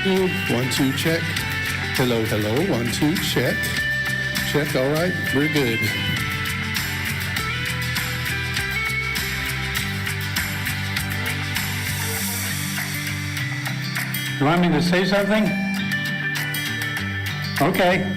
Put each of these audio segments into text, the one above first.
Good. 1, 2, check. Hello, hello. 1, 2, check. Check. All right. We're good. You want me to say something? Okay.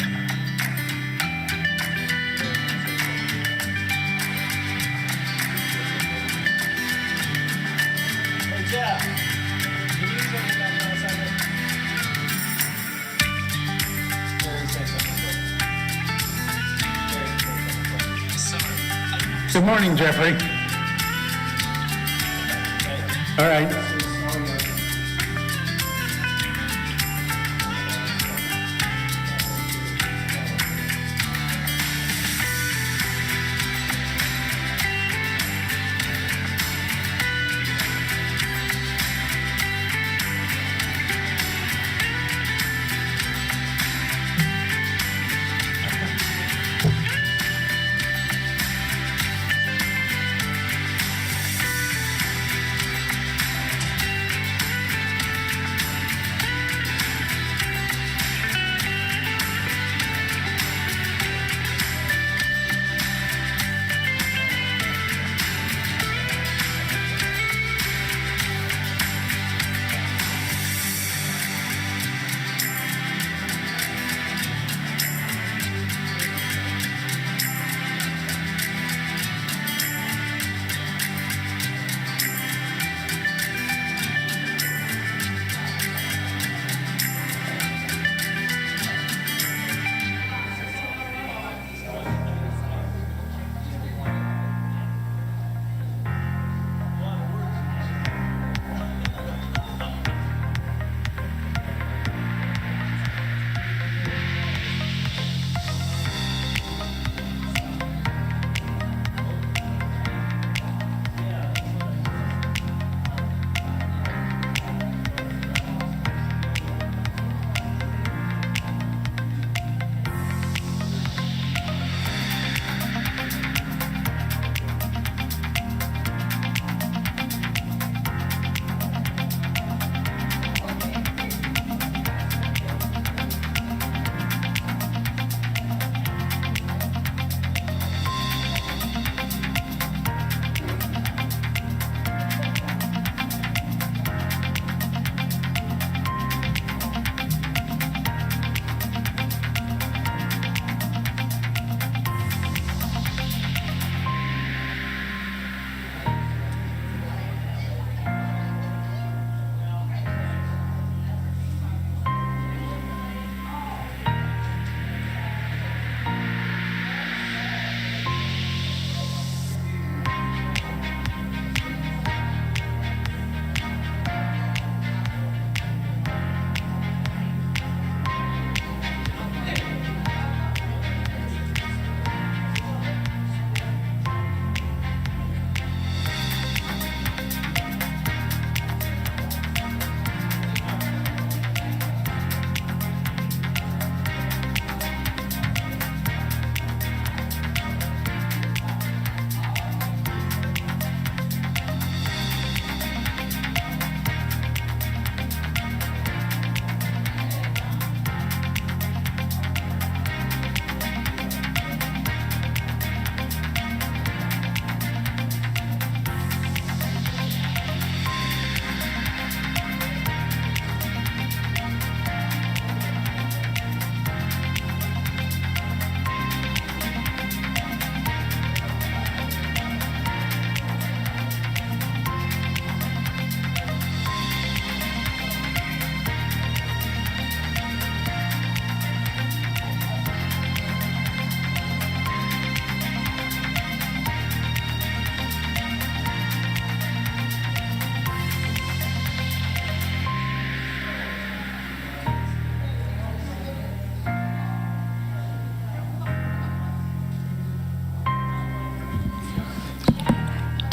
Good morning, Jeffrey. All right.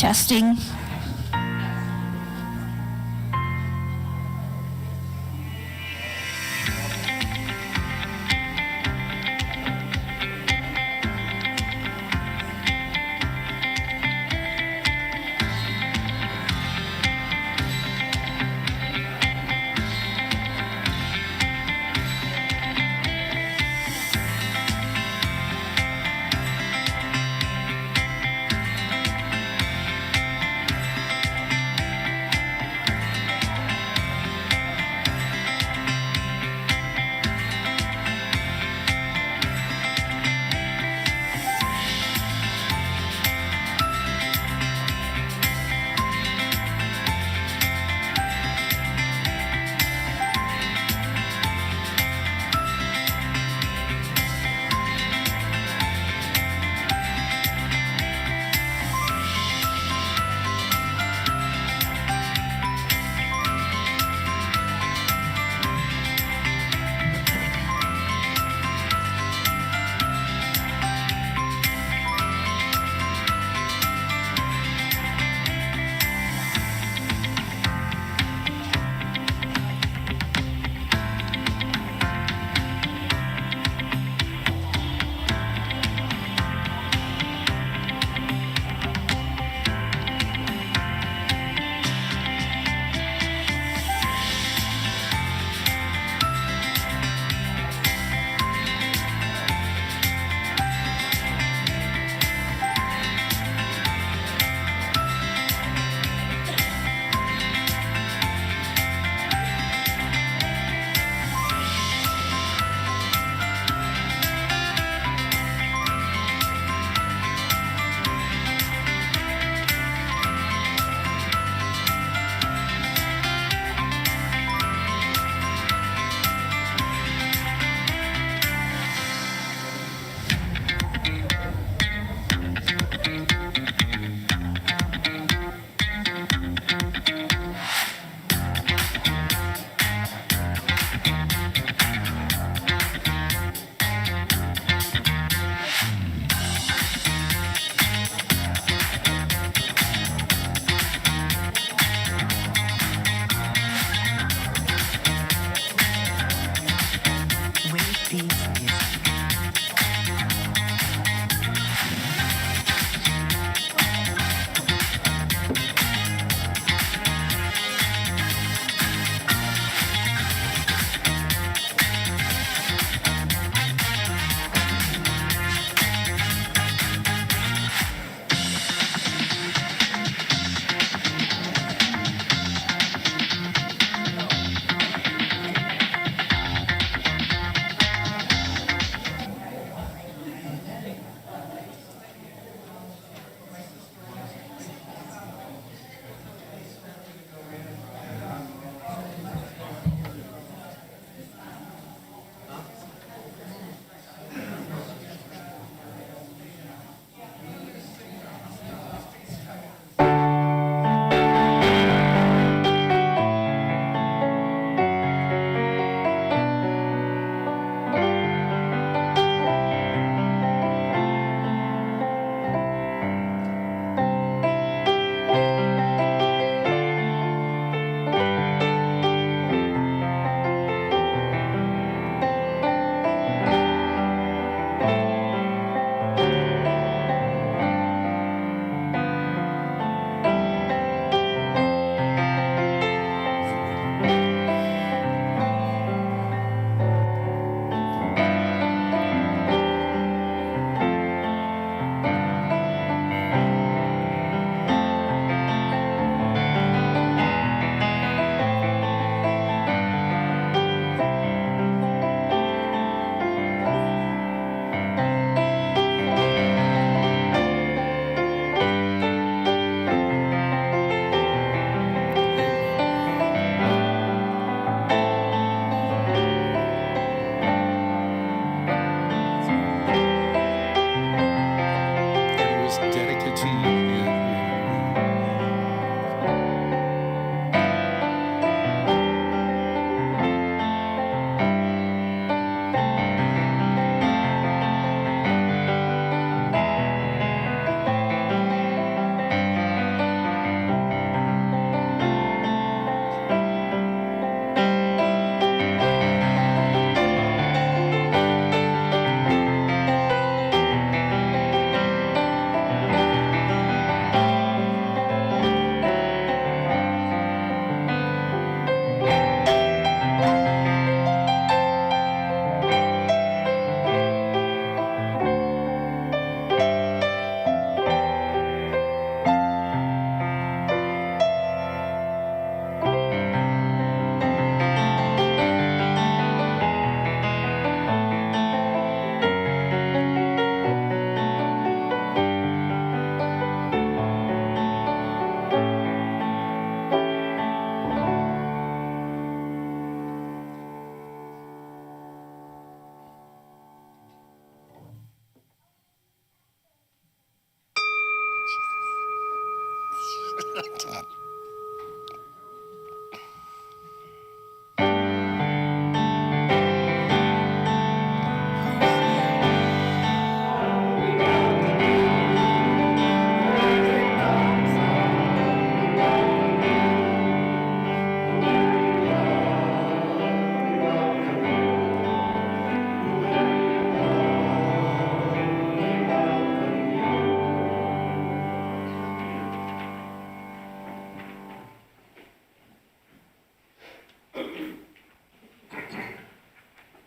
Testing.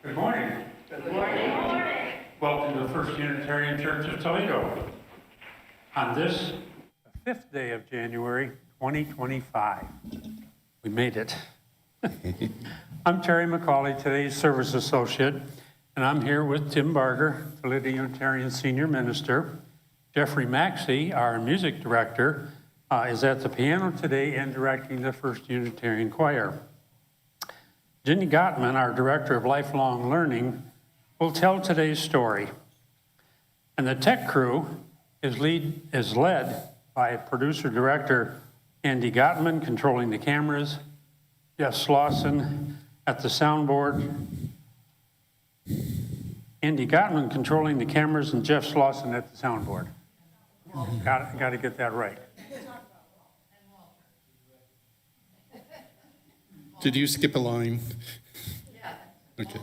Good morning. Good morning. Welcome to the First Unitarian Church of Toledo. On this, the 5th day of January, 2025. We made it. I'm Terry McCauley, today's service associate, and I'm here with Tim Barger, Toledo Unitarian Senior Minister. Jeffrey Maxey, our music director, is at the piano today and directing the First Unitarian Choir. Jenny Gottman, our Director of Lifelong Learning, will tell today's story. And the tech crew is led by producer-director Andy Gottman, controlling the cameras, Jeff Slauson at the soundboard. Andy Gottman controlling the cameras and Jeff Slauson at the soundboard. Got to get that right. Did you skip a line? Yeah. Okay.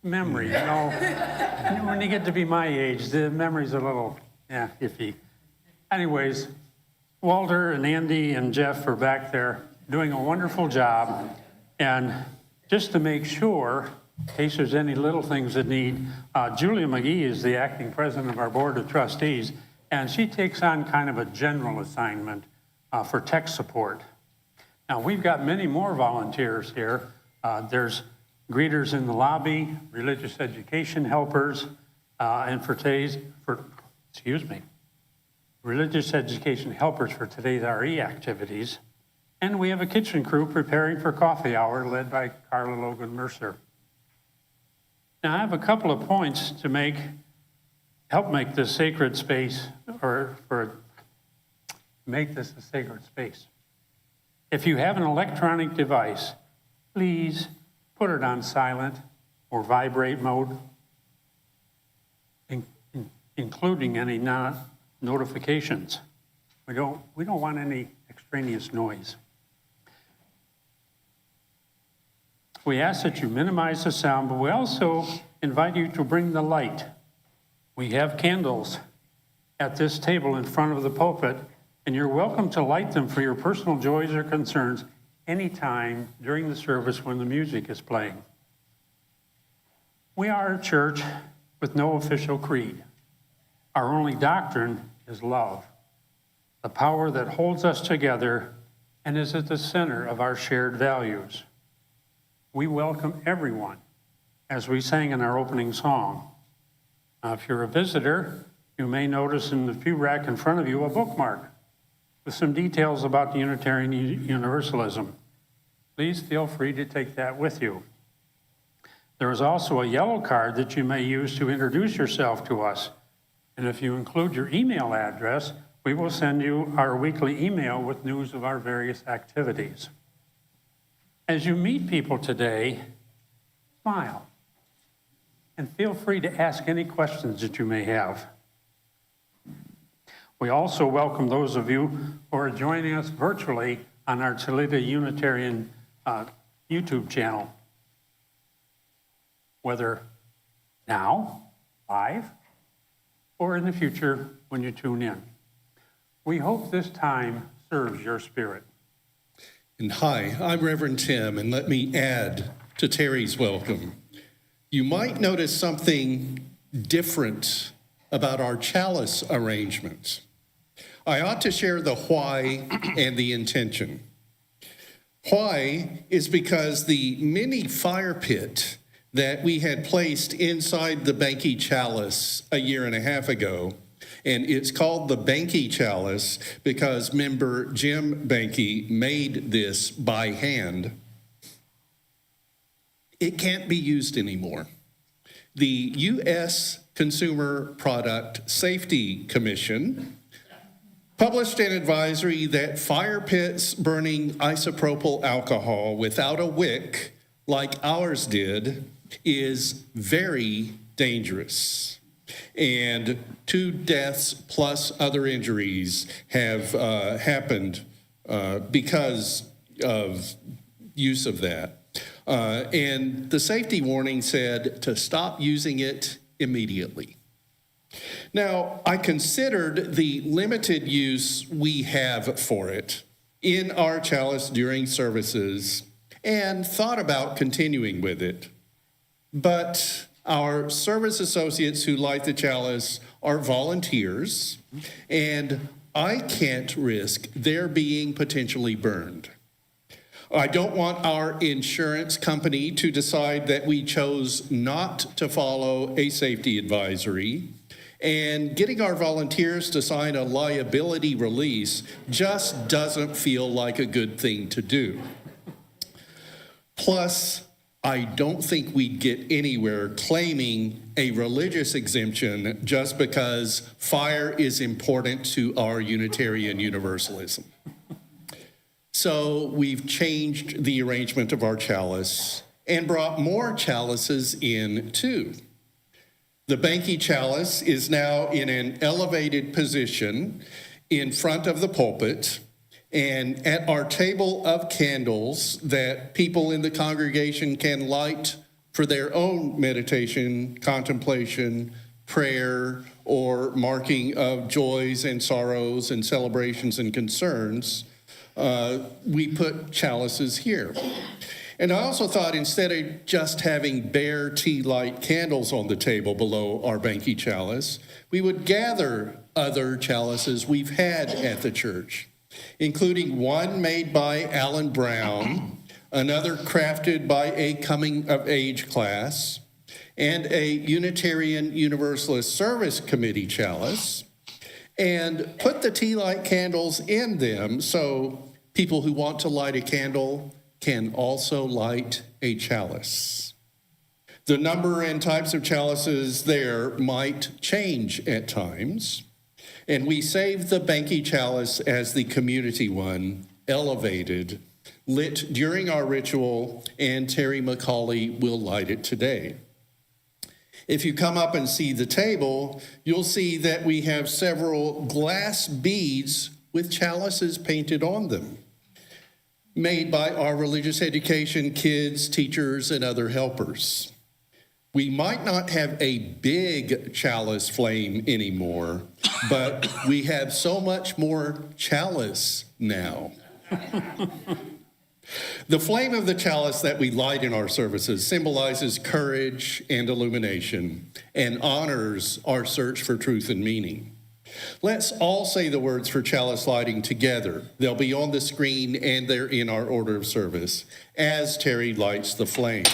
Memory, when you get to be my age, the memory's a little, iffy. Anyways, Walter and Andy and Jeff are back there doing a wonderful job. And just to make sure, in case there's any little things that need, Julia McGee is the acting president of our Board of Trustees, and she takes on kind of a general assignment for tech support. Now, we've got many more volunteers here. There's greeters in the lobby, religious education helpers, and religious education helpers for today's RE activities. And we have a kitchen crew preparing for coffee hour led by Carla Logan Mercer. Now, I have a couple of points to help make this sacred space, make this a sacred space. If you have an electronic device, please put it on silent or vibrate mode, including any notifications. We don't want any extraneous noise. We ask that you minimize the sound, but we also invite you to bring the light. We have candles at this table in front of the pulpit, and you're welcome to light them for your personal joys or concerns anytime during the service when the music is playing. We are a church with no official creed. Our only doctrine is love, the power that holds us together and is at the center of our shared values. We welcome everyone, as we sang in our opening song. Now, if you're a visitor, you may notice in the pew rack in front of you a bookmark with some details about the Unitarian Universalism. Please feel free to take that with you. There is also a yellow card that you may use to introduce yourself to us. And if you include your email address, we will send you our weekly email with news of our various activities. As you meet people today, smile and feel free to ask any questions that you may have. We also welcome those of you who are joining us virtually on our Toledo Unitarian YouTube channel, whether now, live, or in the future when you tune in. We hope this time serves your spirit. And hi, I'm Reverend Tim, and let me add to Terry's welcome. You might notice something different about our chalice arrangements. I ought to share the why and the intention. Why is because the mini fire pit that we had placed inside the Banky chalice a year and a half ago, and it's called the Banky chalice because member Jim Banky made this by hand. It can't be used anymore. The U.S. Consumer Product Safety Commission published an advisory that fire pits burning isopropyl alcohol without a wick, like ours did, is very dangerous. And 2 deaths plus other injuries have happened because of use of that. And the safety warning said to stop using it immediately. Now, I considered the limited use we have for it in our chalice during services and thought about continuing with it. But our service associates who light the chalice are volunteers, and I can't risk their being potentially burned. I don't want our insurance company to decide that we chose not to follow a safety advisory, and getting our volunteers to sign a liability release just doesn't feel like a good thing to do. Plus, I don't think we'd get anywhere claiming a religious exemption just because fire is important to our Unitarian Universalism. So we've changed the arrangement of our chalice and brought more chalices in too. The Banky chalice is now in an elevated position in front of the pulpit, and at our table of candles that people in the congregation can light for their own meditation, contemplation, prayer, or marking of joys and sorrows and celebrations and concerns, we put chalices here. And I also thought instead of just having bare tea light candles on the table below our Banky chalice, we would gather other chalices we've had at the church, including one made by Alan Brown, another crafted by a coming of age class, and a Unitarian Universalist Service Committee chalice, and put the tea light candles in them so people who want to light a candle can also light a chalice. The number and types of chalices there might change at times, and we saved the Banky chalice as the community one, elevated, lit during our ritual, and Terry McCauley will light it today. If you come up and see the table, you'll see that we have several glass beads with chalices painted on them, made by our religious education kids, teachers, and other helpers. We might not have a big chalice flame anymore, but we have so much more chalice now. The flame of the chalice that we light in our services symbolizes courage and illumination and honors our search for truth and meaning. Let's all say the words for chalice lighting together. They'll be on the screen and they're in our order of service as Terry lights the flame.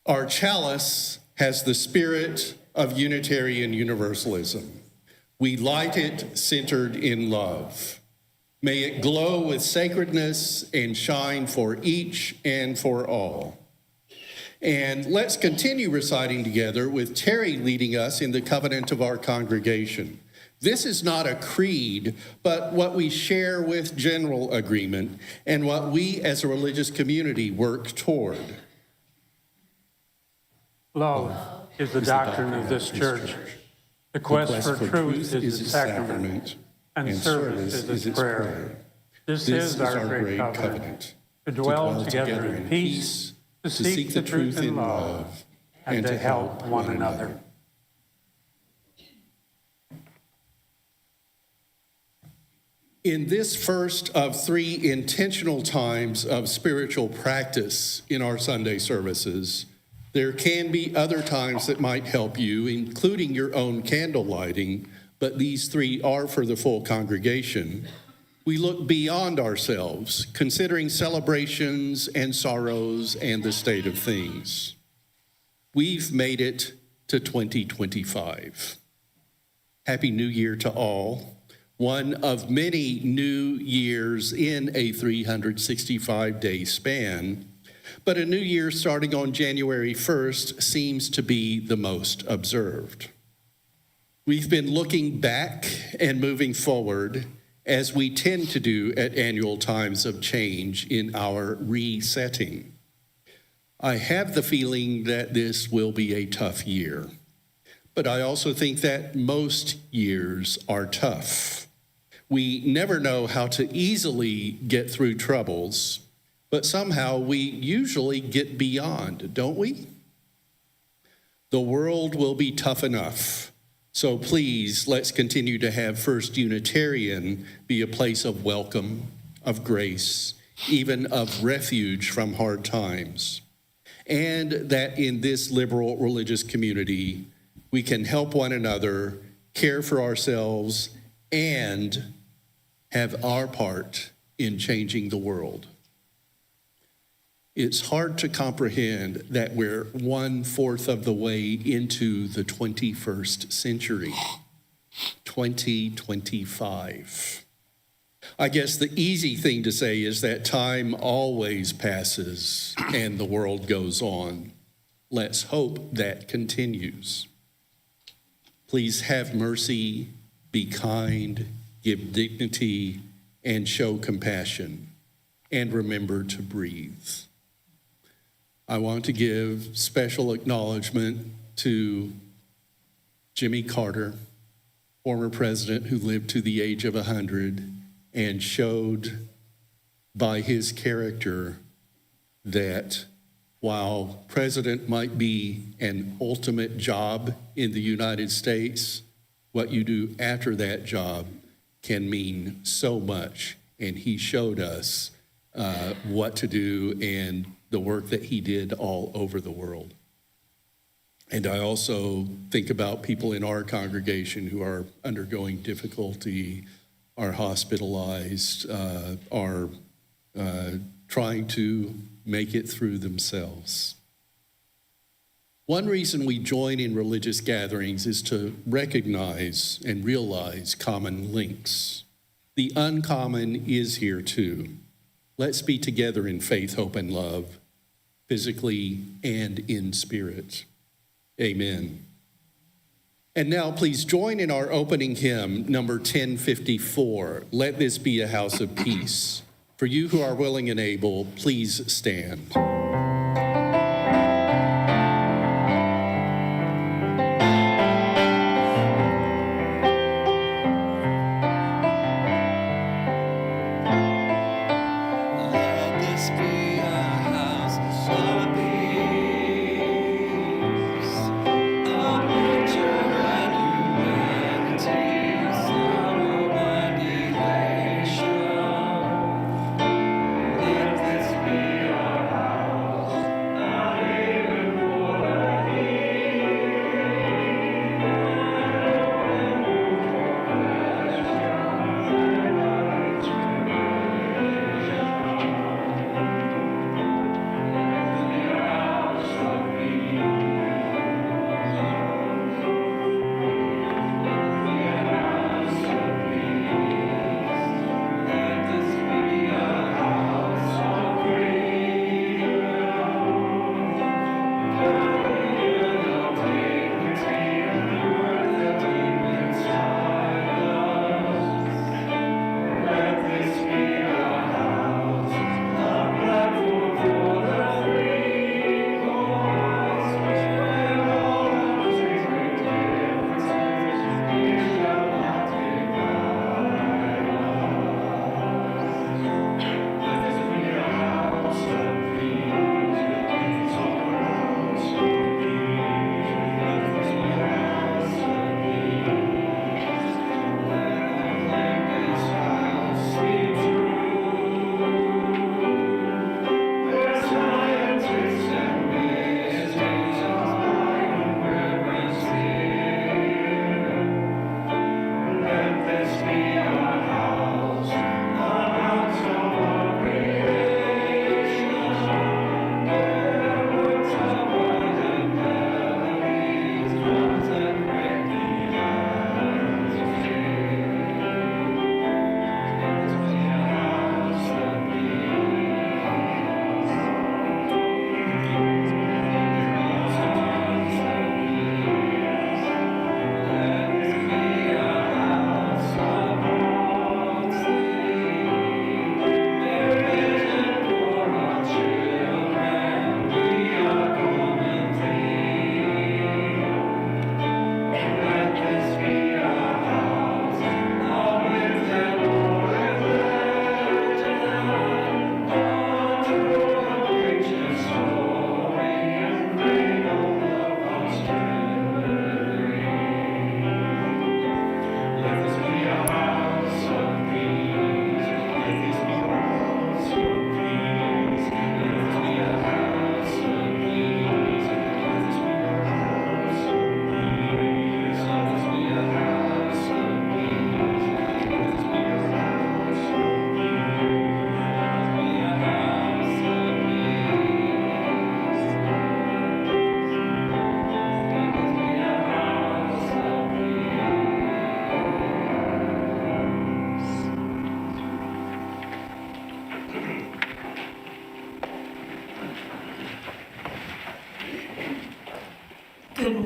Our chalice has the spirit of Unitarian Universalism. We light it centered in love. May it glow with sacredness and shine for each and for all. And let's continue reciting together with Terry leading us in the covenant of our congregation. This is not a creed, but what we share with general agreement and what we as a religious community work toward. Love is the doctrine of this church. The quest for truth is its sacrament, and service is its prayer. This is our great covenant, to dwell together in peace, to seek the truth in love, and to help one another. In this first of 3 intentional times of spiritual practice in our Sunday services, there can be other times that might help you, including your own candle lighting, but these 3 are for the full congregation. We look beyond ourselves, considering celebrations and sorrows and the state of things. We've made it to 2025. Happy New Year to all. One of many new years in a 365-day span. But a new year starting on January 1st seems to be the most observed. We've been looking back and moving forward as we tend to do at annual times of change in our resetting. I have the feeling that this will be a tough year, but I also think that most years are tough. We never know how to easily get through troubles, but somehow we usually get beyond, don't we? The world will be tough enough. So please, let's continue to have First Unitarian be a place of welcome, of grace, even of refuge from hard times. And that in this liberal religious community, we can help one another, care for ourselves, and have our part in changing the world. It's hard to comprehend that we're 1/4 of the way into the 21st century, 2025. I guess the easy thing to say is that time always passes and the world goes on. Let's hope that continues. Please have mercy, be kind, give dignity, and show compassion, and remember to breathe. I want to give special acknowledgement to Jimmy Carter, former president who lived to the age of 100 and showed by his character that while president might be an ultimate job in the United States, what you do after that job can mean so much. And he showed us what to do and the work that he did all over the world. And I also think about people in our congregation who are undergoing difficulty, are hospitalized, are trying to make it through themselves. One reason we join in religious gatherings is to recognize and realize common links. The uncommon is here too. Let's be together in faith, hope, and love, physically and in spirit. Amen. And now please join in our opening hymn, number 1054, Let This Be a House of Peace. For you who are willing and able, please stand. Let this be our house.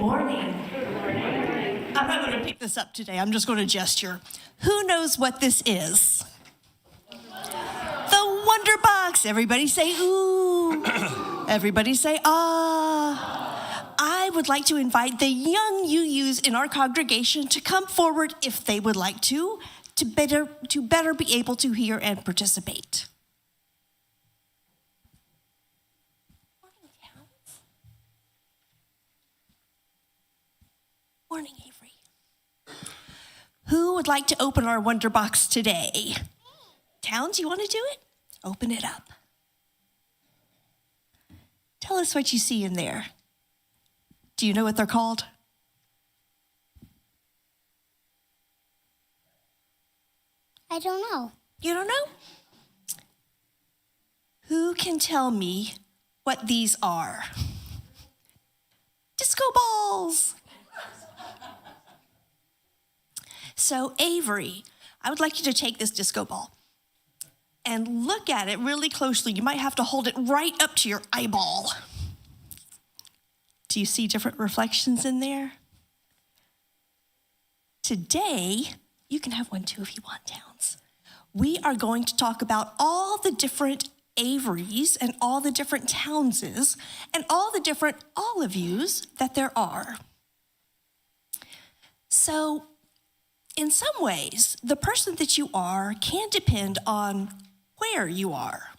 morning. I'm not going to pick this up today. I'm just going to gesture. Who knows what this is? The Wonder Box. Everybody say ooh. Everybody say ah. I would like to invite the young UUs in our congregation to come forward if they would like to better be able to hear and participate. Morning, Avery. Who would like to open our Wonder Box today? Towns, you want to do it? Open it up. Tell us what you see in there. Do you know what they're called? I don't know. You don't know? Who can tell me what these are? Disco balls. So, Avery, I would like you to take this disco ball and look at it really closely. You might have to hold it right up to your eyeball. Do you see different reflections in there? Today, you can have one too if you want, Towns. We are going to talk about all the different Averys and all the different Townses and all the different Oliveyous that there are. So, in some ways, the person that you are can depend on where you are.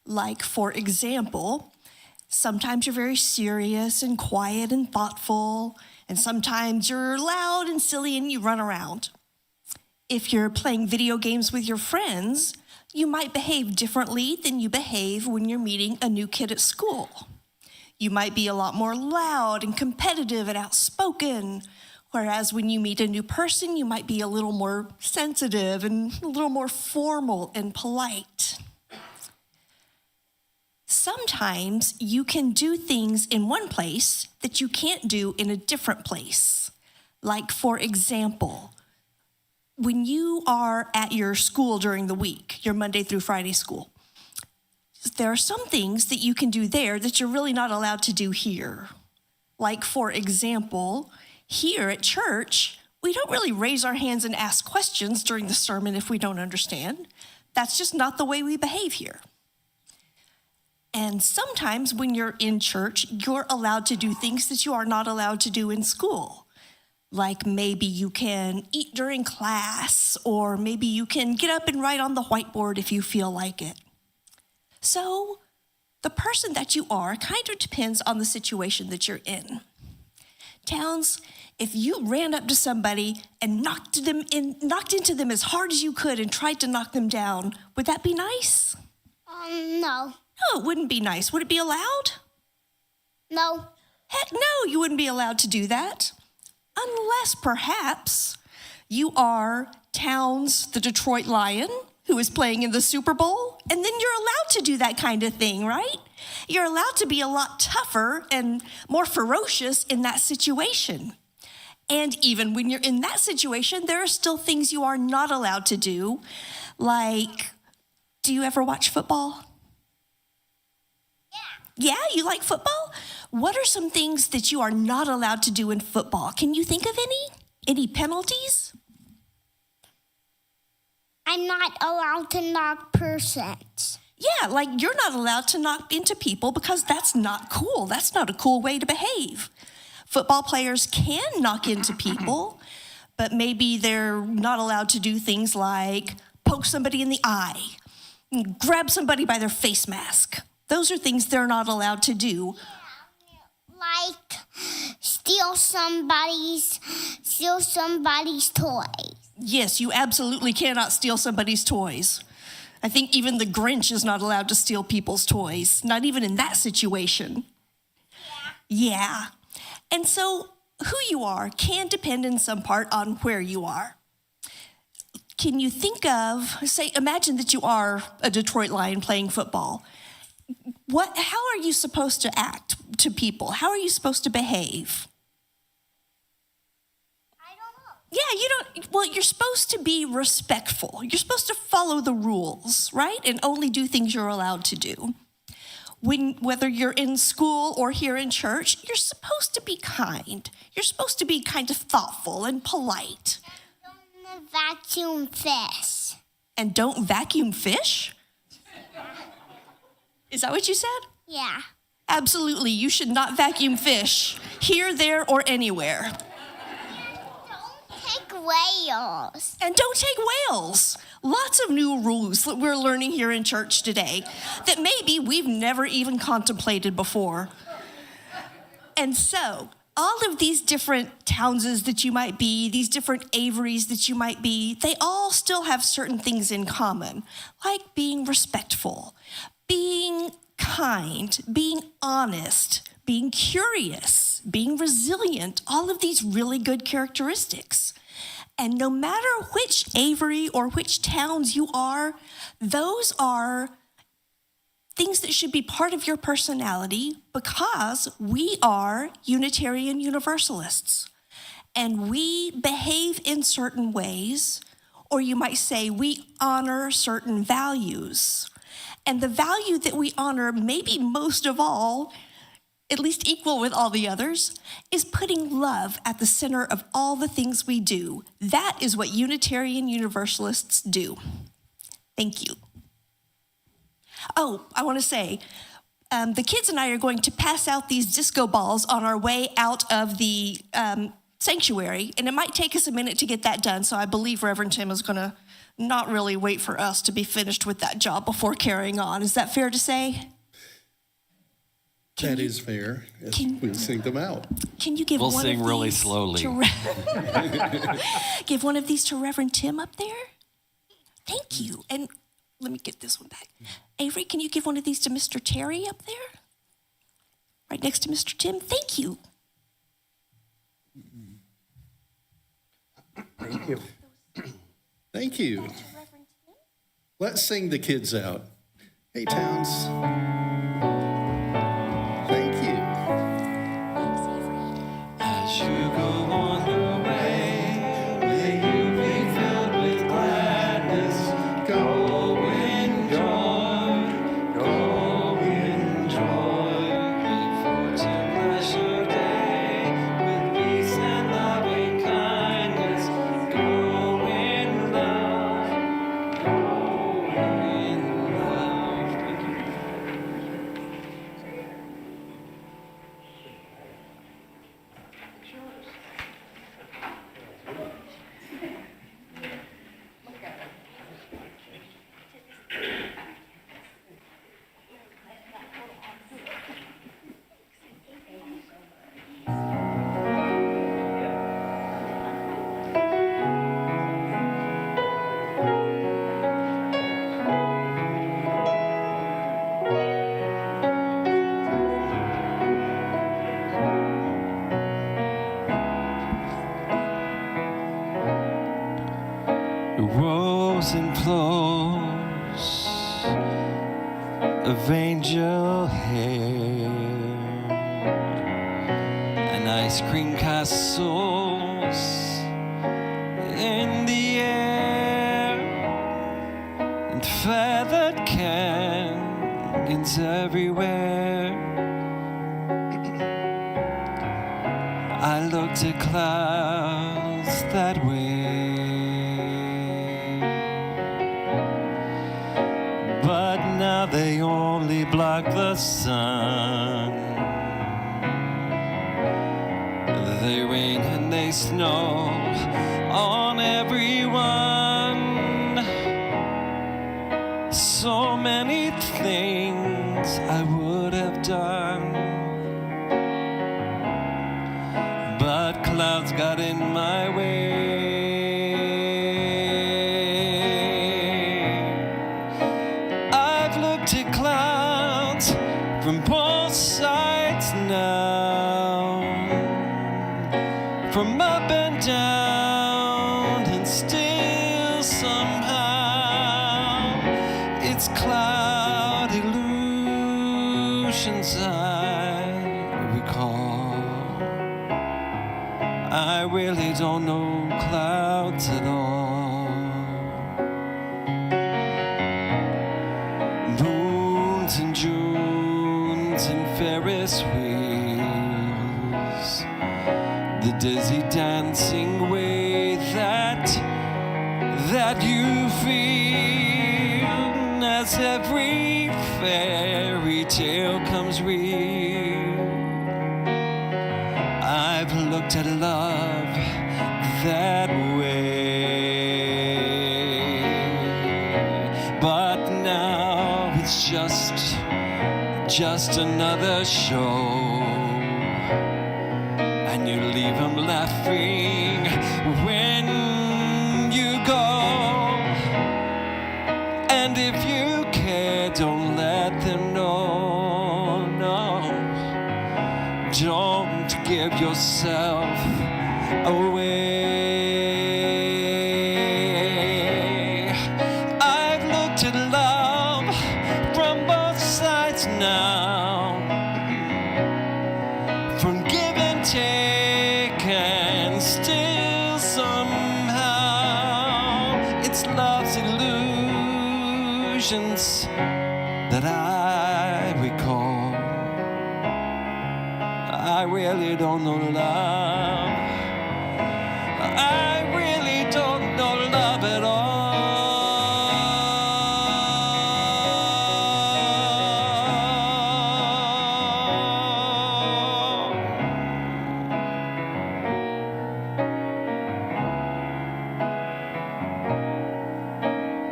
Like, for example, sometimes you're very serious and quiet and thoughtful, and sometimes you're loud and silly and you run around. If you're playing video games with your friends, you might behave differently than you behave when you're meeting a new kid at school. You might be a lot more loud and competitive and outspoken, whereas when you meet a new person, you might be a little more sensitive and a little more formal and polite. Sometimes you can do things in one place that you can't do in a different place. Like, for example, when you are at your school during the week, your Monday through Friday school, there are some things that you can do there that you're really not allowed to do here. Like, for example, here at church, we don't really raise our hands and ask questions during the sermon if we don't understand. That's just not the way we behave here. And sometimes when you're in church, you're allowed to do things that you are not allowed to do in school. Like, maybe you can eat during class, or maybe you can get up and write on the whiteboard if you feel like it. So the person that you are kind of depends on the situation that you're in. Towns, if you ran up to somebody and knocked into them as hard as you could and tried to knock them down, would that be nice? No. No, it wouldn't be nice. Would it be allowed? No. Heck no, you wouldn't be allowed to do that. Unless perhaps you are Towns, the Detroit Lion, who is playing in the Super Bowl, and then you're allowed to do that kind of thing, right? You're allowed to be a lot tougher and more ferocious in that situation. And even when you're in that situation, there are still things you are not allowed to do. Like, do you ever watch football? Yeah, you like football? What are some things that you are not allowed to do in football? Can you think of any? Any penalties? I'm not allowed to knock persons. Yeah, like you're not allowed to knock into people because that's not cool. That's not a cool way to behave. Football players can knock into people, but maybe they're not allowed to do things like poke somebody in the eye, grab somebody by their face mask. Those are things they're not allowed to do. Like steal somebody's toys. Yes, you absolutely cannot steal somebody's toys. I think even the Grinch is not allowed to steal people's toys, not even in that situation. Yeah. And so who you are can depend in some part on where you are. Can you think of, imagine that you are a Detroit Lion playing football. How are you supposed to act to people? How are you supposed to behave? I don't know. Yeah, you're supposed to be respectful. You're supposed to follow the rules, right? And only do things you're allowed to do. Whether you're in school or here in church, you're supposed to be kind. You're supposed to be kind of thoughtful and polite. Don't vacuum fish. And don't vacuum fish? Is that what you said? Yeah. Absolutely, you should not vacuum fish, here, there, or anywhere. Don't take whales. And don't take whales. Lots of new rules that we're learning here in church today that maybe we've never even contemplated before. And so, all of these different Townses that you might be, these different Averys that you might be, they all still have certain things in common, like being respectful, being kind, being honest, being curious, being resilient, all of these really good characteristics. And no matter which Avery or which Towns you are, those are things that should be part of your personality because we are Unitarian Universalists. And we behave in certain ways, or you might say we honor certain values. And the value that we honor, maybe most of all, at least equal with all the others, is putting love at the center of all the things we do. That is what Unitarian Universalists do. Thank you. Oh, I want to say, the kids and I are going to pass out these disco balls on our way out of the sanctuary, and it might take us a minute to get that done, so I believe Reverend Tim is going to not really wait for us to be finished with that job before carrying on. Is that fair to say? That is fair. We'll sing them out. Can you give We'll one sing of really these slowly. give one of these to Reverend Tim up there? Thank you. And let me get this one back. Avery, can you give one of these to Mr. Terry up there? Right next to Mr. Tim? Thank you. Thank you. Thank you. Let's sing the kids out. Hey, Towns. Thank you. As you go on your way, may you be filled with gladness. Go in joy, go in joy. Before to bless your day with peace and loving kindness. Go in love, go in love. Thank you. Rose and flows of angel hair and ice cream castles in the air and feathered canyons everywhere. I looked at clouds that way. But now they only block the sun. They rain and they snow on everyone. So many things I would have done, but clouds got in my way. From both sides now, from up and down, and still somehow it's cloud illusions I recall. I really don't know clouds at all. Moons and jewels the dizzy dancing way that you feel as every fairy tale comes real. I've looked at love that way, but now it's just another show, and you leave them laughing when you go. And if you care, don't let them know, no, don't give yourself away. I've looked at love from both sides now, from give and take, and still somehow it's love's illusions that I recall. I really don't know love. I really don't know love at all.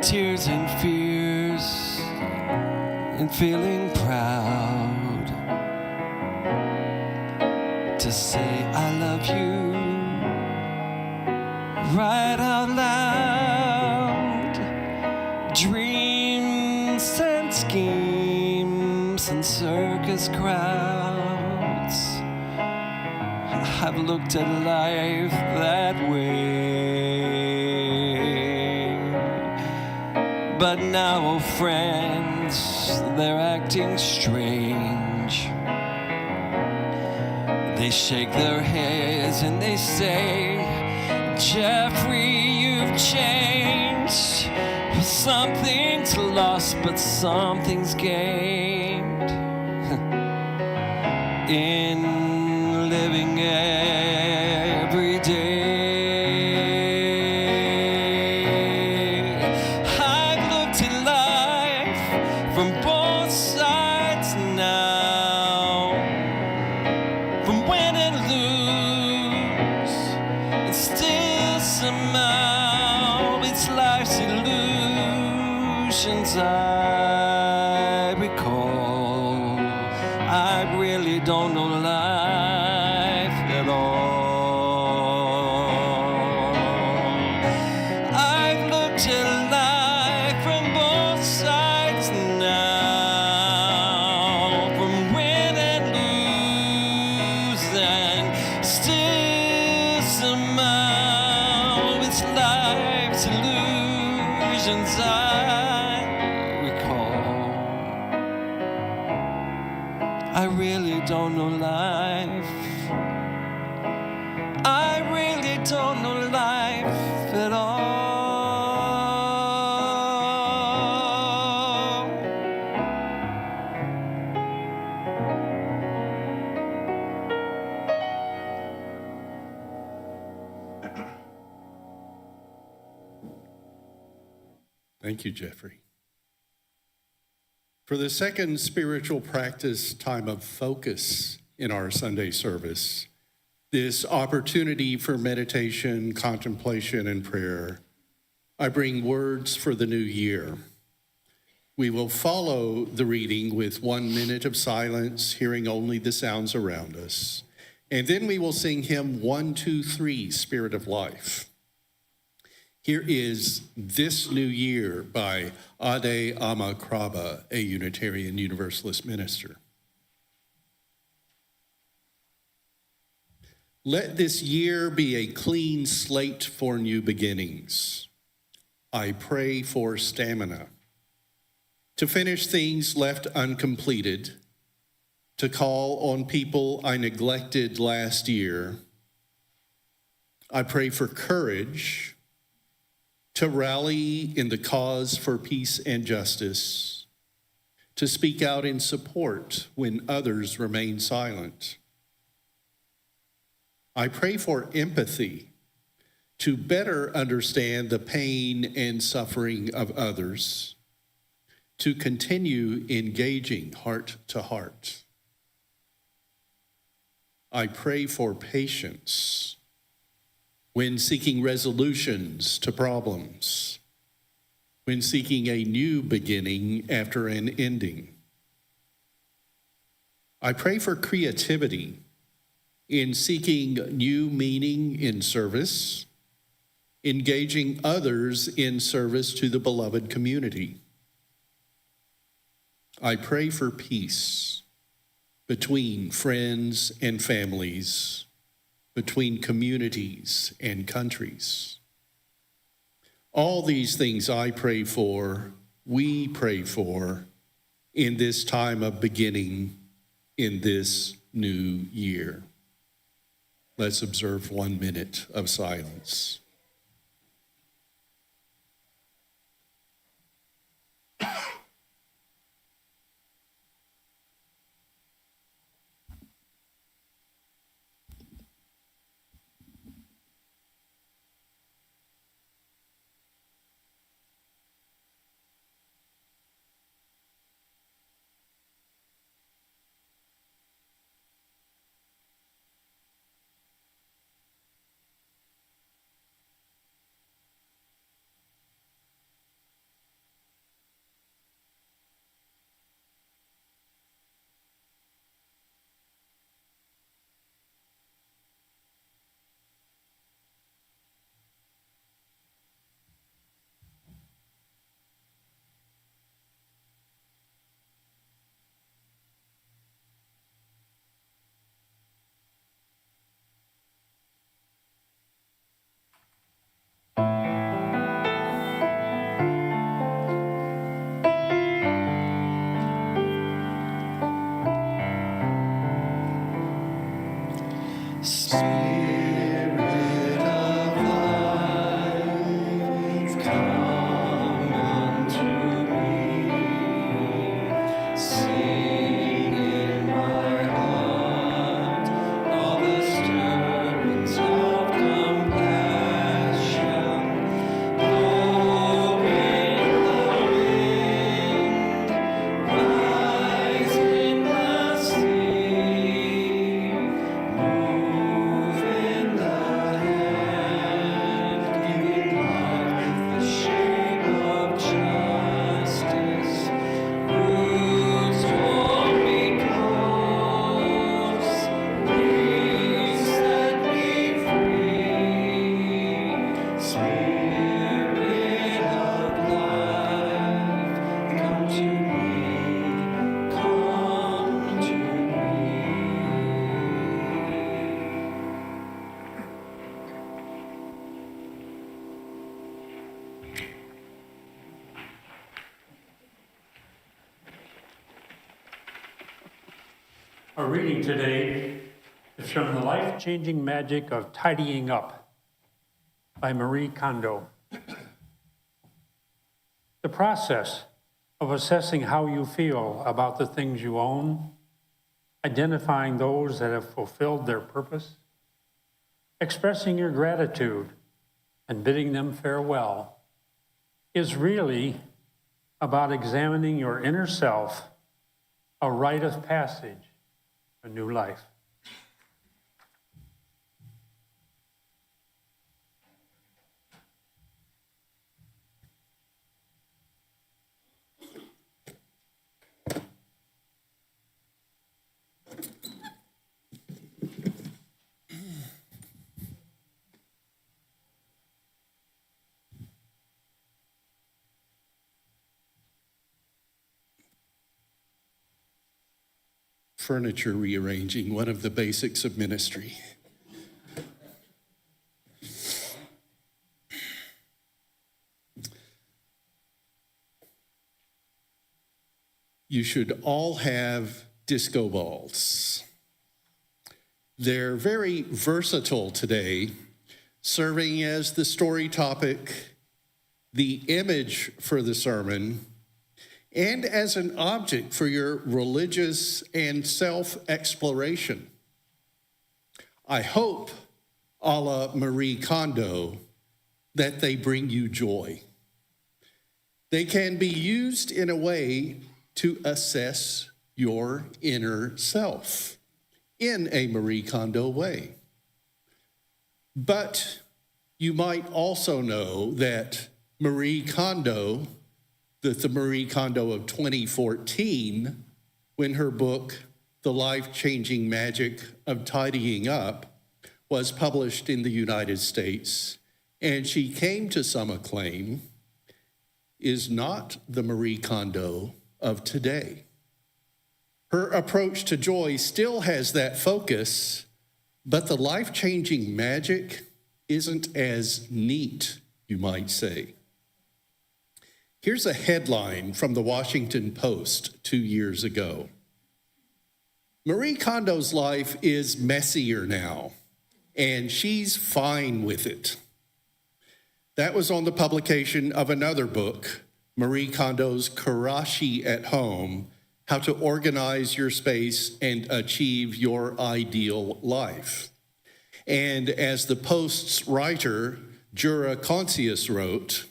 Tears and fears and feeling proud to say I love you right out loud. Dreams and schemes and circus crowds, I've looked at life that way. But now, oh friends, they're acting strange. They shake their heads and they say, Jeffrey, you've changed. Something's lost, but something's gained in living every day. I've looked at life from both sides now, from win and lose, and still somehow it's life's illusions I recall. I really don't know life at all. I've looked at life from both sides now, from win and lose, and still somehow it's life's illusions I recall. I really don't know life. I really don't know life at all. Thank you, Jeffrey. For the second spiritual practice time of focus in our Sunday service, this opportunity for meditation, contemplation, and prayer, I bring words for the new year. We will follow the reading with 1 minute of silence, hearing only the sounds around us. And then we will sing hymn 123, Spirit of Life. Here is This New Year by Ade Amakraba, a Unitarian Universalist minister. Let this year be a clean slate for new beginnings. I pray for stamina to finish things left uncompleted, to call on people I neglected last year. I pray for courage to rally in the cause for peace and justice, to speak out in support when others remain silent. I pray for empathy to better understand the pain and suffering of others, to continue engaging heart to heart. I pray for patience when seeking resolutions to problems, when seeking a new beginning after an ending. I pray for creativity in seeking new meaning in service, engaging others in service to the beloved community. I pray for peace between friends and families, between communities and countries. All these things I pray for, we pray for in this time of beginning in this new year. Let's observe 1 minute of silence. Our reading today is from The Life-Changing Magic of Tidying Up by Marie Kondo. The process of assessing how you feel about the things you own, identifying those that have fulfilled their purpose, expressing your gratitude and bidding them farewell is really about examining your inner self, a rite of passage, a new life. Furniture rearranging, one of the basics of ministry. You should all have disco balls. They're very versatile today, serving as the story topic, the image for the sermon, and as an object for your religious and self-exploration. I hope, a la Marie Kondo, that they bring you joy. They can be used in a way to assess your inner self in a Marie Kondo way. But you might also know that Marie Kondo, the Marie Kondo of 2014, when her book, The Life-Changing Magic of Tidying Up, was published in the United States, and she came to some acclaim, is not the Marie Kondo of today. Her approach to joy still has that focus, but the life-changing magic isn't as neat, you might say. Here's a headline from the Washington Post 2 years ago. Marie Kondo's life is messier now, and she's fine with it. That was on the publication of another book, Marie Kondo's Karashi at Home, How to Organize Your Space and Achieve Your Ideal Life. And as the Post's writer, Jura Concius, wrote,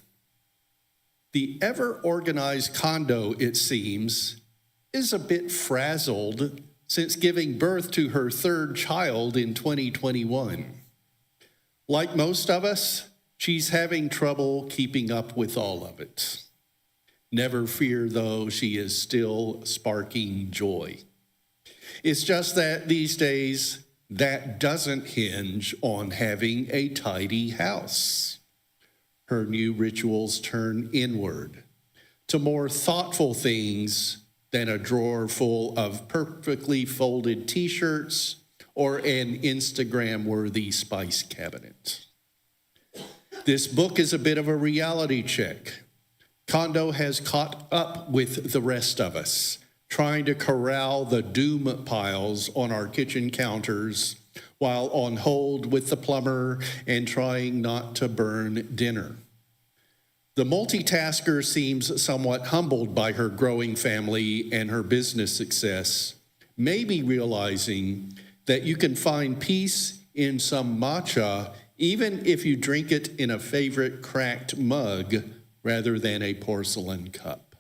the ever-organized Kondo, it seems, is a bit frazzled since giving birth to her third child in 2021. Like most of us, she's having trouble keeping up with all of it. Never fear, though, she is still sparking joy. It's just that these days, that doesn't hinge on having a tidy house. Her new rituals turn inward to more thoughtful things than a drawer full of perfectly folded t-shirts or an Instagram-worthy spice cabinet. This book is a bit of a reality check. Kondo has caught up with the rest of us, trying to corral the doom piles on our kitchen counters while on hold with the plumber and trying not to burn dinner. The multitasker seems somewhat humbled by her growing family and her business success, maybe realizing that you can find peace in some matcha even if you drink it in a favorite cracked mug rather than a porcelain cup.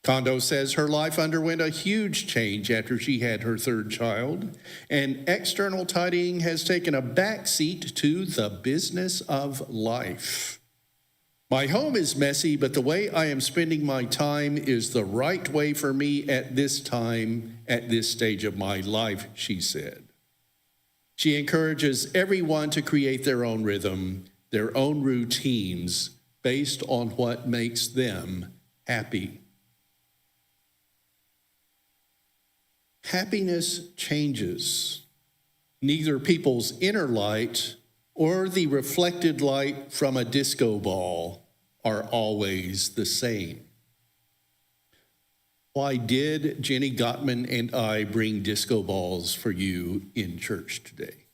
Kondo says her life underwent a huge change after she had her third child, and external tidying has taken a backseat to the business of life. My home is messy, but the way I am spending my time is the right way for me at this time, at this stage of my life, she said. She encourages everyone to create their own rhythm, their own routines, based on what makes them happy. Happiness changes. Neither people's inner light or the reflected light from a disco ball are always the same. Why did Jenny Gottman and I bring disco balls for you in church today?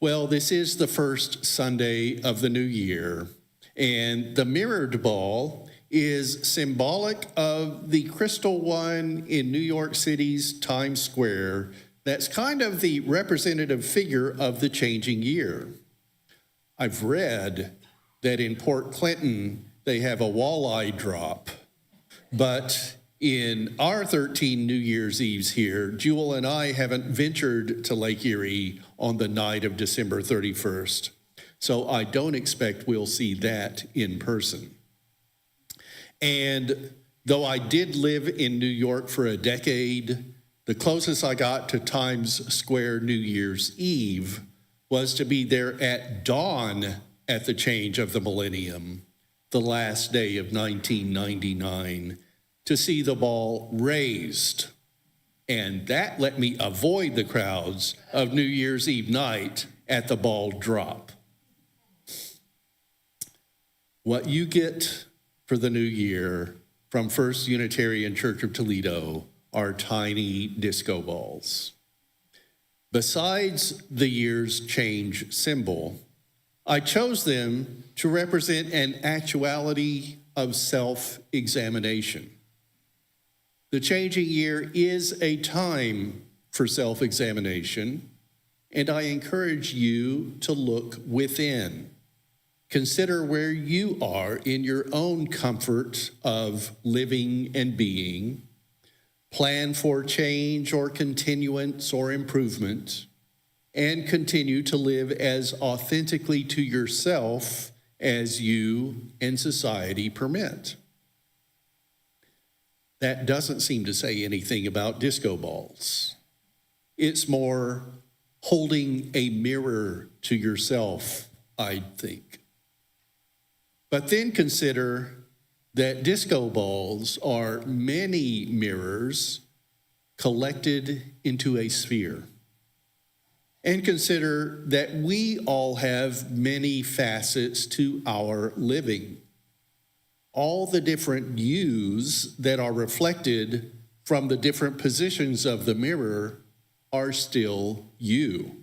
Well, this is the first Sunday of the new year, and the mirrored ball is symbolic of the crystal one in New York City's Times Square that's kind of the representative figure of the changing year. I've read that in Port Clinton, they have a walleye drop, but in our 13 New Year's Eves here, Jewel and I haven't ventured to Lake Erie on the night of December 31st, so I don't expect we'll see that in person. And though I did live in New York for a decade, the closest I got to Times Square New Year's Eve was to be there at dawn at the change of the millennium, the last day of 1999, to see the ball raised. And that let me avoid the crowds of New Year's Eve night at the ball drop. What you get for the new year from First Unitarian Church of Toledo are tiny disco balls. Besides the year's change symbol, I chose them to represent an actuality of self-examination. The changing year is a time for self-examination, and I encourage you to look within. Consider where you are in your own comfort of living and being. Plan for change or continuance or improvement, and continue to live as authentically to yourself as you and society permit. That doesn't seem to say anything about disco balls. It's more holding a mirror to yourself, I think. But then consider that disco balls are many mirrors collected into a sphere. And consider that we all have many facets to our living. All the different yous that are reflected from the different positions of the mirror are still you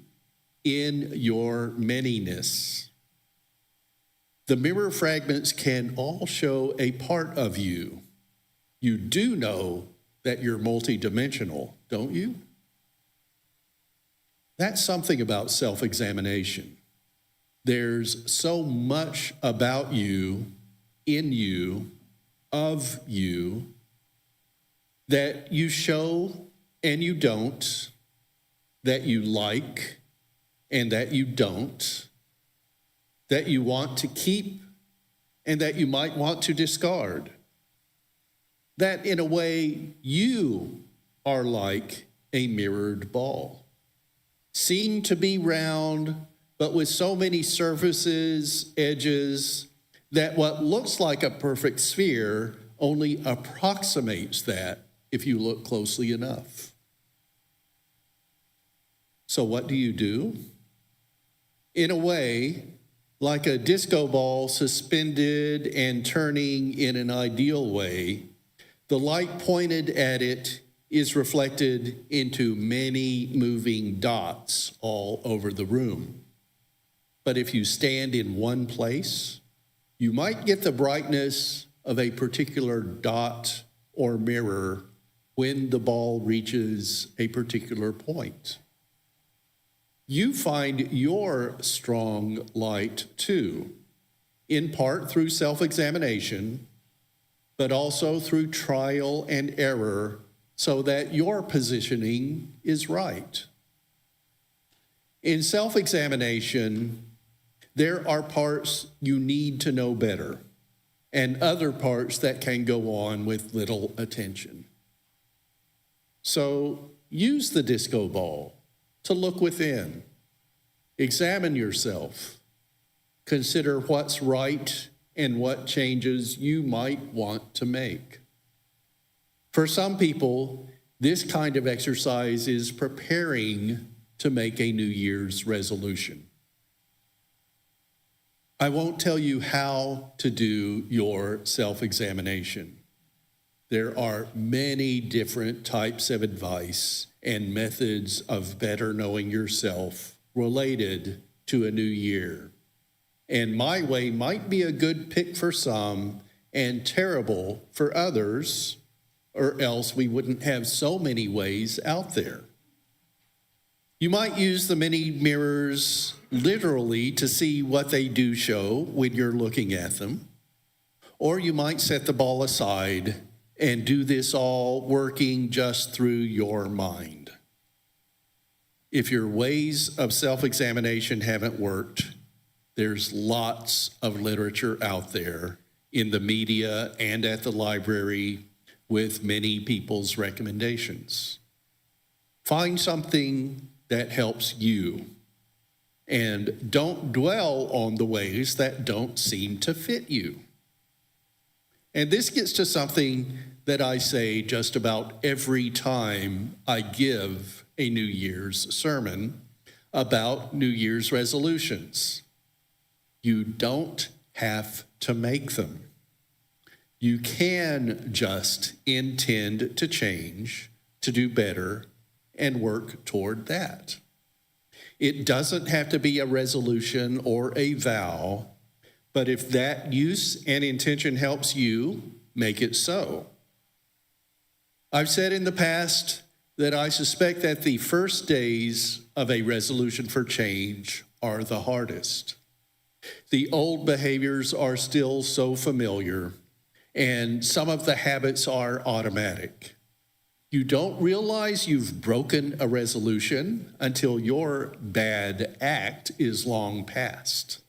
in your manyness. The mirror fragments can all show a part of you. You do know that you're multidimensional, don't you? That's something about self-examination. There's so much about you, in you, of you, that you show and you don't, that you like and that you don't, that you want to keep and that you might want to discard. That in a way, you are like a mirrored ball. Seen to be round, but with so many surfaces, edges, that what looks like a perfect sphere only approximates that if you look closely enough. So what do? In a way, like a disco ball suspended and turning in an ideal way, the light pointed at it is reflected into many moving dots all over the room. But if you stand in one place, you might get the brightness of a particular dot or mirror when the ball reaches a particular point. You find your strong light too, in part through self-examination, but also through trial and error, so that your positioning is right. In self-examination, there are parts you need to know better, and other parts that can go on with little attention. So use the disco ball to look within. Examine yourself. Consider what's right and what changes you might want to make. For some people, this kind of exercise is preparing to make a New Year's resolution. I won't tell you how to do your self-examination. There are many different types of advice and methods of better knowing yourself related to a new year. And my way might be a good pick for some and terrible for others, or else we wouldn't have so many ways out there. You might use the many mirrors literally to see what they do show when you're looking at them, or you might set the ball aside and do this all working just through your mind. If your ways of self-examination haven't worked, there's lots of literature out there in the media and at the library with many people's recommendations. Find something that helps you, and don't dwell on the ways that don't seem to fit you. And this gets to something that I say just about every time I give a New Year's sermon about New Year's resolutions. You don't have to make them. You can just intend to change, to do better, and work toward that. It doesn't have to be a resolution or a vow, but if that use and intention helps you, make it so. I've said in the past that I suspect that the first days of a resolution for change are the hardest. The old behaviors are still so familiar, and some of the habits are automatic. You don't realize you've broken a resolution until your bad act is long past.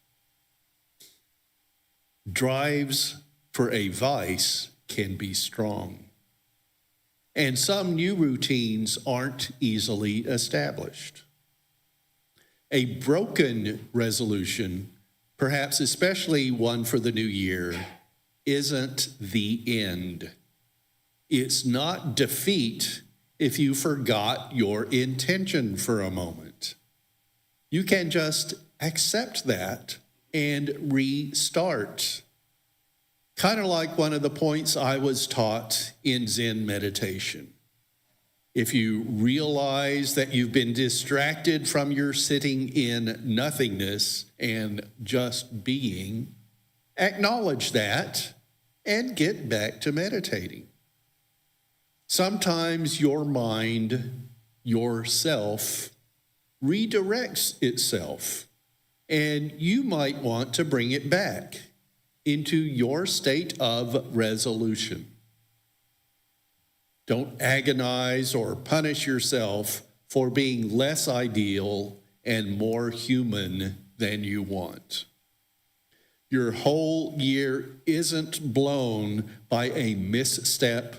Drives for a vice can be strong, and some new routines aren't easily established. A broken resolution, perhaps especially one for the new year, isn't the end. It's not defeat if you forgot your intention for a moment. You can just accept that and restart. Kind of like one of the points I was taught in Zen meditation. If you realize that you've been distracted from your sitting in nothingness and just being, acknowledge that and get back to meditating. Sometimes your mind, yourself, redirects itself, and you might want to bring it back into your state of resolution. Don't agonize or punish yourself for being less ideal and more human than you want. Your whole year isn't blown by a misstep,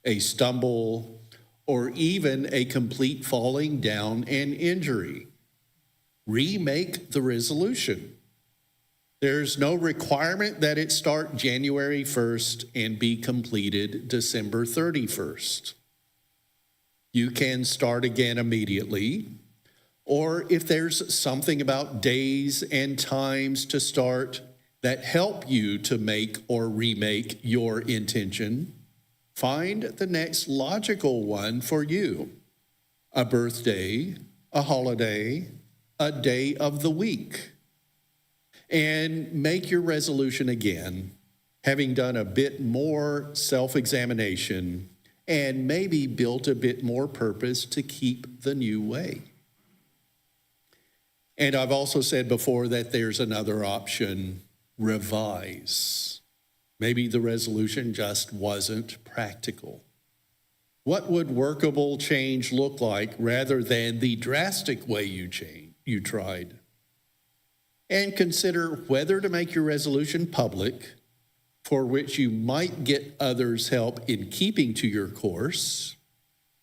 a stumble, or even a complete falling down and injury. Remake the resolution. There's no requirement that it start January 1st and be completed December 31st. You can start again immediately, or if there's something about days and times to start that help you to make or remake your intention, find the next logical one for you. A birthday, a holiday, a day of the week. And make your resolution again, having done a bit more self-examination and maybe built a bit more purpose to keep the new way. And I've also said before that there's another option, revise. Maybe the resolution just wasn't practical. What would workable change look like rather than the drastic way you tried? And consider whether to make your resolution public, for which you might get others' help in keeping to your course,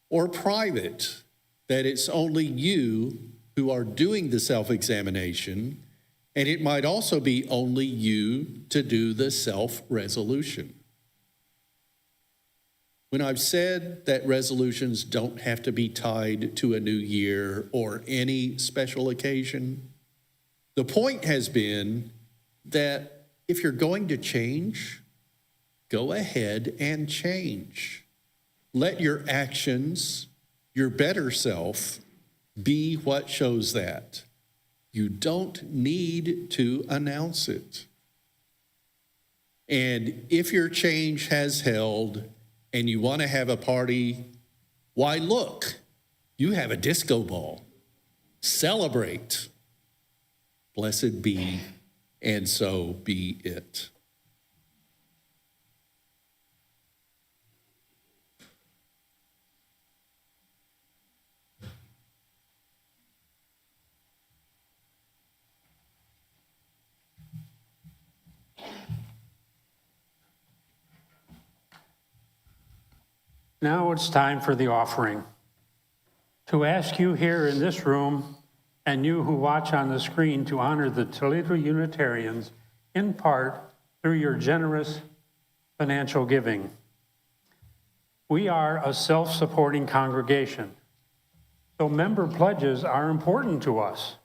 or private, that it's only you who are doing the self-examination, and it might also be only you to do the self-resolution. When I've said that resolutions don't have to be tied to a new year or any special occasion, the point has been that if you're going to change, go ahead and change. Let your actions, your better self, be what shows that. You don't need to announce it. And if your change has held and you want to have a party, why look, you have a disco ball. Celebrate. Blessed be, and so be it. Now it's time for the offering. To ask you here in this room and you who watch on the screen to honor the Toledo Unitarians in part through your generous financial giving. We are a self-supporting congregation, so member pledges are important to us,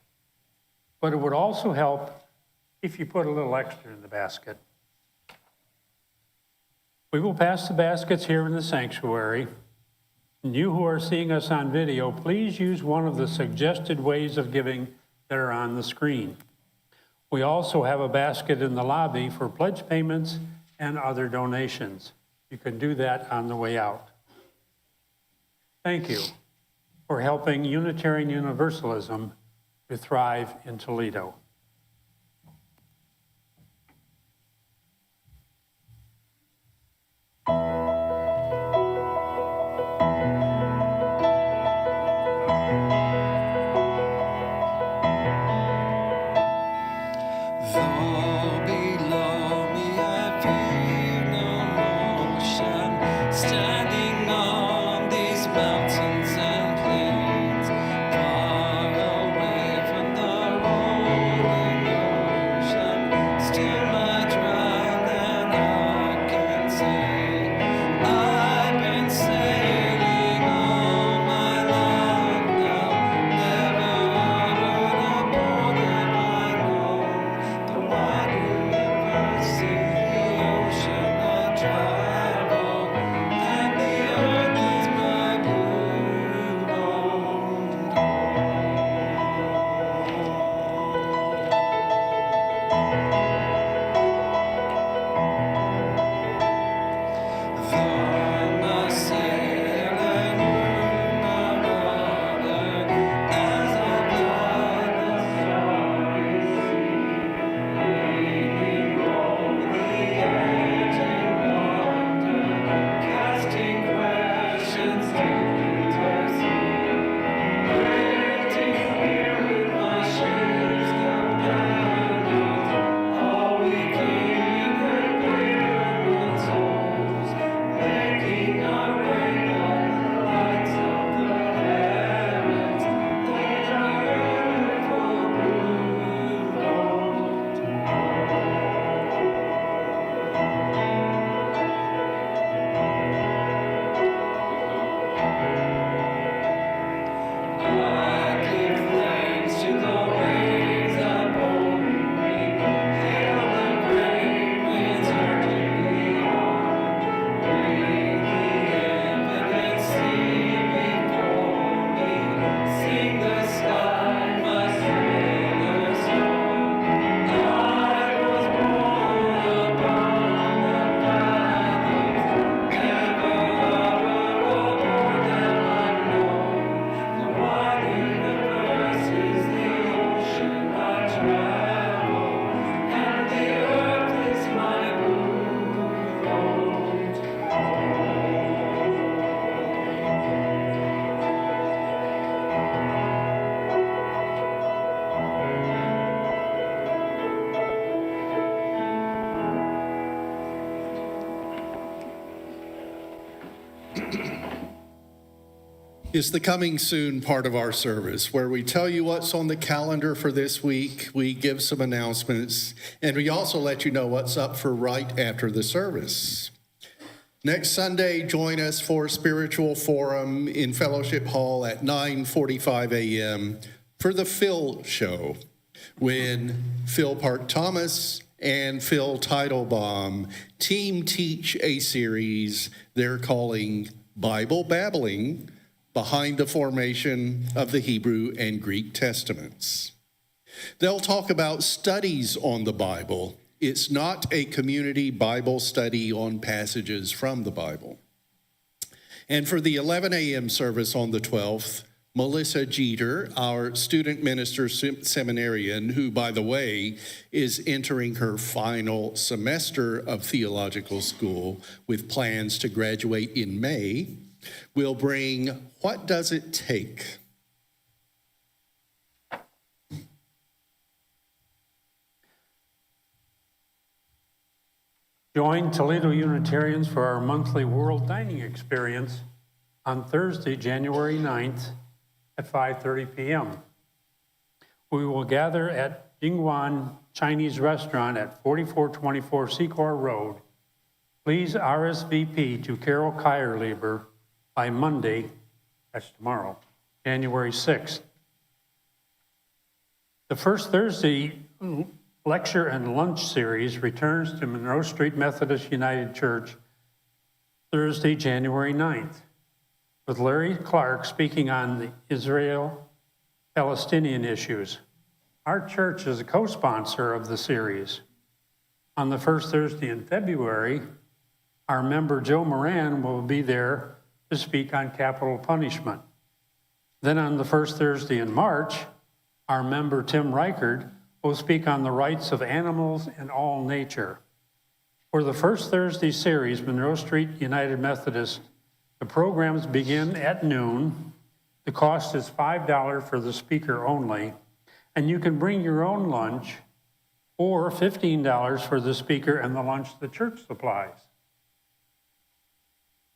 but it would also help if you put a little extra in the basket. We will pass the baskets here in the sanctuary. And you who are seeing us on video, please use one of the suggested ways of giving that are on the screen. We also have a basket in the lobby for pledge payments and other donations. You can do that on the way out. Thank you. for helping Unitarian Universalism to thrive in Toledo. Though below me I feel no motion, standing on these mountains and plains, far away from the rolling ocean, still my drowned and heart can say, I've been sailing all my life now, never on a boat have I known. The wide universe is the ocean I travel, and the earth is my blue bone. Though I must sail and move my rudder as I glide the starry sea, leaning over the edge in wonder, casting questions deep to see, waiting here with my ship's companions, all we king and clear souls, making our way by the lights of the heavens, that beautiful blue boat. I give thanks to the waves upholding me, hail the great winds urging me on, read the evidence, see before me, sing the sky, my sailor song. I was born upon the valleys, never aboard have I known. The wide universe is the ocean I travel, and the earth is my blue boat. Is the coming soon part of our service, where we tell you what's on the calendar for this week, we give some announcements, and we also let you know what's up for right after the service. Next Sunday, join us for Spiritual Forum in Fellowship Hall at 9:45 a.m. for the Phil Show, when Phil Park Thomas and Phil Teitelbaum team teach a series they're calling Bible Babbling, Behind the Formation of the Hebrew and Greek Testaments. They'll talk about studies on the Bible. It's not a community Bible study on passages from the Bible. And for the 11 a.m. service on the 12th, Melissa Jeter, our student minister seminarian, who, by the way, is entering her final semester of theological school with plans to graduate in May, will bring What Does It Take? Join Toledo Unitarians for our monthly World Dining Experience on Thursday, January 9th at 5:30 p.m. We will gather at Jingwan Chinese Restaurant at 4424 Secor Road. Please RSVP to Carol Kierlieber by Monday, that's tomorrow, January 6th. The First Thursday lecture and lunch series returns to Monroe Street Methodist United Church Thursday, January 9th, with Larry Clark speaking on the Israel-Palestinian issues. Our church is a co-sponsor of the series. On the first Thursday in February, our member Joe Moran will be there to speak on capital punishment. Then on the first Thursday in March, our member Tim Reichard will speak on the rights of animals and all nature. For the first Thursday series, Monroe Street United Methodist, the programs begin at noon. The cost is $5 for the speaker only, and you can bring your own lunch, or $15 for the speaker and the lunch the church supplies.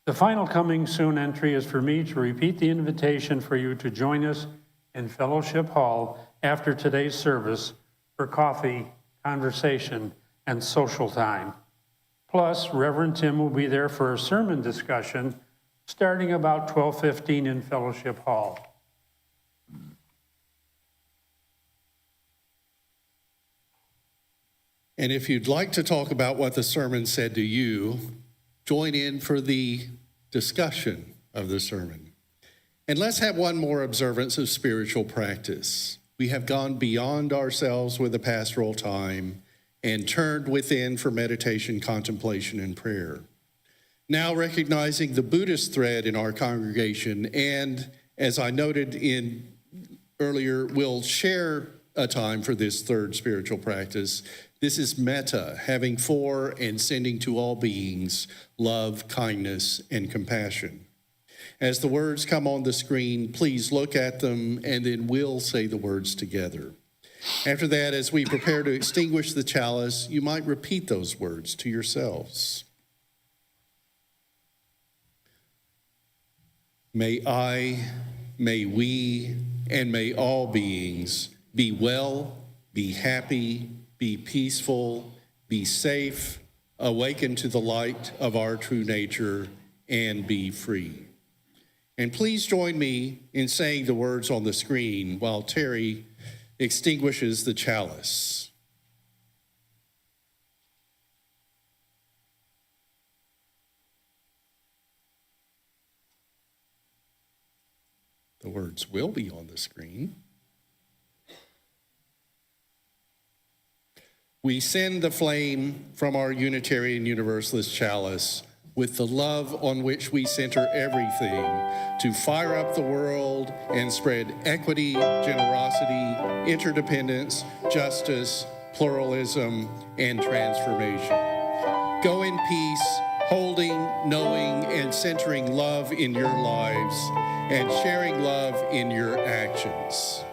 The final coming soon entry is for me to repeat the invitation for you to join us in Fellowship Hall after today's service for coffee, conversation, and social time. Plus, Reverend Tim will be there for a sermon discussion starting about 12:15 in Fellowship Hall. And if you'd like to talk about what the sermon said to you, join in for the discussion of the sermon. And let's have one more observance of spiritual practice. We have gone beyond ourselves with the pastoral time and turned within for meditation, contemplation, and prayer. Now recognizing the Buddhist thread in our congregation, and as I noted earlier, we'll share a time for this third spiritual practice. This is metta, having for and sending to all beings love, kindness, and compassion. As the words come on the screen, please look at them, and then we'll say the words together. After that, as we prepare to extinguish the chalice, you might repeat those words to yourselves. May I, may we, and may all beings be well, be happy, be peaceful, be safe, awaken to the light of our true nature, and be free. And please join me in saying the words on the screen while Terry extinguishes the chalice. The words will be on the screen. We send the flame from our Unitarian Universalist chalice with the love on which we center everything to fire up the world and spread equity, generosity, interdependence, justice, pluralism, and transformation. Go in peace, holding, knowing, and centering love in your lives and sharing love in your actions.